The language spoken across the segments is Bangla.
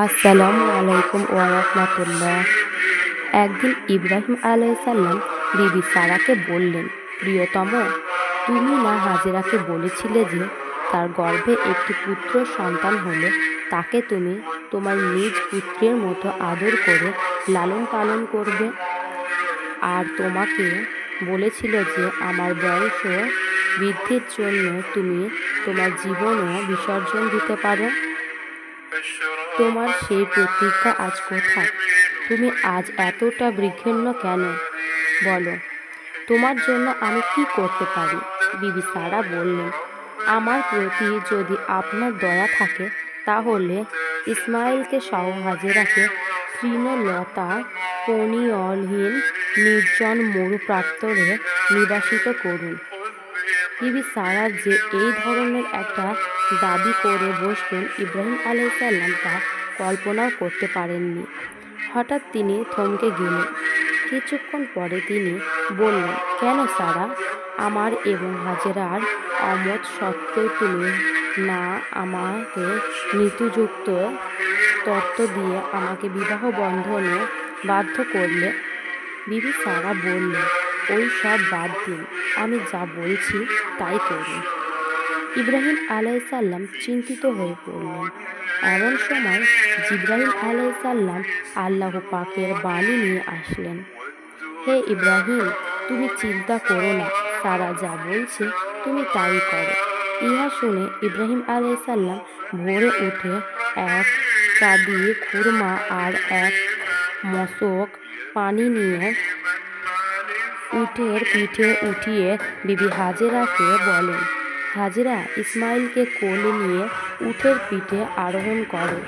আসসালামু আলাইকুম ওয়া রাহমাতুল্লাহ। একদিন ইব্রাহিম আলাইসাল্লাম বিবি সারাকে বললেন, প্রিয়তম, তুমি না হাজেরাকে বলেছিলে যে তার গর্ভে একটি পুত্র সন্তান হলে তাকে তুমি তোমার নিজ পুত্রের মতো আদর করে লালন পালন করবে, আর তোমাকে বলেছিল যে আমার বংশ বৃদ্ধির জন্য তুমি তোমার জীবনও বিসর্জন দিতে পারো। তোমার সেই প্রতিজ্ঞা আজ কোথায়? তুমি আজ এতটা বিঘ্ন কেন? বলো, তোমার জন্য আমি কি করতে পারি? বিবি সারা বললেন, আমার প্রতি যদি আপনার দয়া থাকে তাহলে ইসমাইলকে সহ হাজেরাকে তৃণলতা পনিয়লহীন নির্জন মরুপ্রান্তরে নিবাসিত করুন। বিবি সারা যে এই ধরনের একটা দাবি করে বসবেন ইব্রাহিম আলাইসাল্লাম তা কল্পনাও করতে পারেননি। হঠাৎ তিনি থমকে গেলেন। কিছুক্ষণ পরে তিনি বললেন, কেন সারা? আমার এবং হাজেরার অমত সত্ত্বেও তুমি না আমাকে মৃত্যুযুক্ত তত্ত্ব দিয়ে আমাকে বিবাহ বন্ধনে বাধ্য করলে? বিবি সারা বললেন, ওই সব বাদ দিন, আমি যা বলছি তাই করুন। ইব্রাহিম আলাইসাল্লাম চিন্তিত হয়ে পড়লেন। এমন সময় জিবরাইল আলাইসাল্লাম আল্লাহ পাকের বাণী নিয়ে আসলেন। হে ইব্রাহিম, তুমি চিন্তা করো না, সারা যা বলছে তুমি তাই করো। ইহা শুনে ইব্রাহিম আলাইসাল্লাম ভোরে উঠে এক কাঁদি খুরমা আর এক মশক পানি নিয়ে উটের পিঠে উঠিয়ে বিবি হাজেরাকে বলেন, হাজেরা, ইসমাইলকে কোলে নিয়ে উটের পিঠে আরোহণ করো।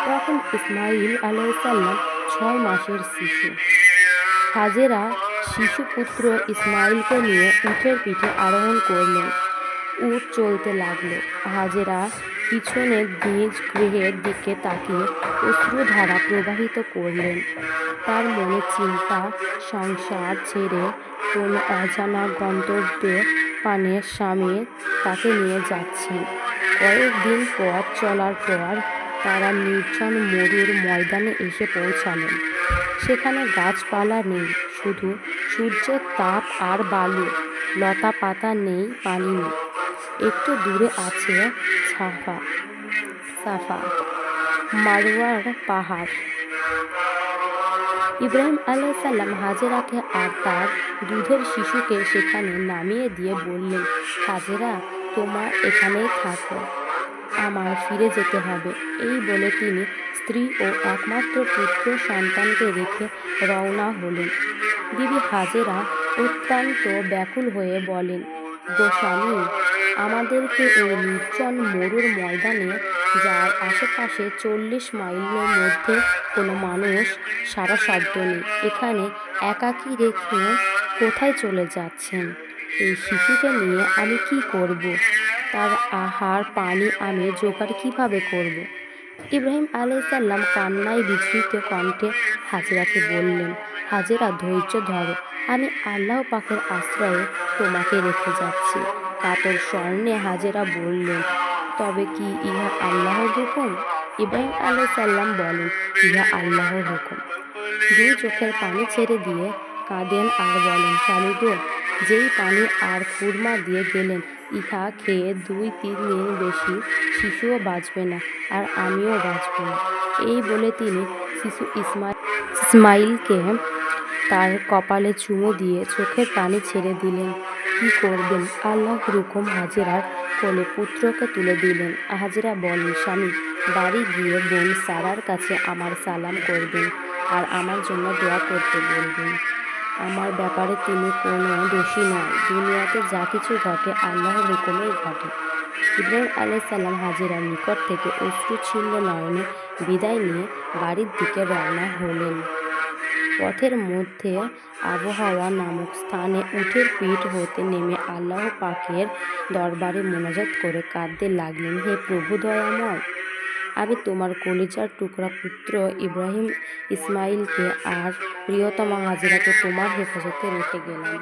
তখন ইসমাইল আলাইসাল্লাম 6 মাসের শিশু। হাজেরা শিশুপুত্র ইসমাইলকে নিয়ে উটের পিঠে আরোহণ করলেন। উট চলতে লাগলো। হাজেরা পিছনে নিজ গৃহের দিকে তাকিয়ে অশ্রুধারা প্রবাহিত করলেন। তার মনে চিন্তা, সংসার ছেড়ে কোনো অজানা গন্তব্যে পানে স্বামী তাকে নিয়ে যাচ্ছেন। কয়েকদিন পথ চলার পর তারা নির্জন মরুর ময়দানে এসে পৌঁছালেন। সেখানে গাছপালা নেই, শুধু সূর্যের তাপ আর বালু, লতা পাতা নেই, পানি নেই। একটু দূরে আছে সাফা মারওয়ার পাহাড়। ইব্রাহিম আলাইসাল্লাম হাজেরাকে আর তার দুধের শিশুকে সেখানে নামিয়ে দিয়ে বললেন, হাজেরা, তোমার এখানেই থাকো, আমার ফিরে যেতে হবে। এই বলে তিনি স্ত্রী ও একমাত্র পুত্র সন্তানকে রেখে রওনা হলেন। বিবি হাজেরা অত্যন্ত ব্যাকুল হয়ে বলেন, গোস্বামী, আমাদেরকে এই নির্জন মরুর ময়দানে, যার আশেপাশে 40 মাইলের মধ্যে কোনো মানুষ সারা শব্দ নেই, এখানে একাকী রেখে কোথায় চলে যাচ্ছেন? এই শিশুকে নিয়ে আমি কি করব? তার আহার পানি আমি জোগাড় কিভাবে করব? ইব্রাহিম আলাইসাল্লাম কান্নায় বিস্মিত কণ্ঠে হাজেরাকে বললেন, হাজেরা, ধৈর্য ধরো, আমি আল্লাহ পাকের আশ্রয়ে তোমাকে রেখে যাচ্ছি। কাতর স্বর্ণে হাজেরা বললেন, তবে কি ইহা আল্লাহর হুকুম? ইব্রাহিম আলাইসাল্লাম বলেন, ইহা আল্লাহর হুকুম। দুই চোখের পানি ছেড়ে দিয়ে কাঁদেন আর বলেন, স্বামী গো, যেই পানি আর খুরমা দিয়ে গেলেন, ইহা খেয়ে 2-3 দিন বেশি শিশুও বাঁচবে না, আর আমিও বাঁচব না। এই বলে তিনি শিশু ইসমাইলকে তার কপালে চুমু দিয়ে চোখের পানি ছেড়ে দিলেন। কি করবেন? আল্লাহর হুকুম। হাজেরার কোলে পুত্রকে তুলে দিলেন। হাজেরা বলেন, স্বামী, বাড়ি গিয়ে বোন সারার কাছে আমার সালাম করবেন আর আমার জন্য দোয়া করতে বলবেন। আমার ব্যাপারে তিনি কোনো দোষী নয়। দুনিয়াতে যা কিছু ঘটে আল্লাহর হুকুমেই ঘটে। ইব্রাহিম আলাইসাল্লাম হাজেরার নিকট থেকে অশ্রুছিন্ন নয়নে বিদায় নিয়ে বাড়ির দিকে রওনা হলেন। পথের মধ্যে আবহাওয়া নামক স্থানে উটের পিঠ হতে নেমে আল্লাহ পাকের দরবারে মোনাজাত করে কাঁদতে লাগলেন, হে প্রভু দয়াময়, আমি তোমার কলিজার টুকরা পুত্র ইব্রাহিম ইসমাইলকে আর প্রিয়তমা হাজেরাকে তোমার হেফাজতে রেখে গেলাম।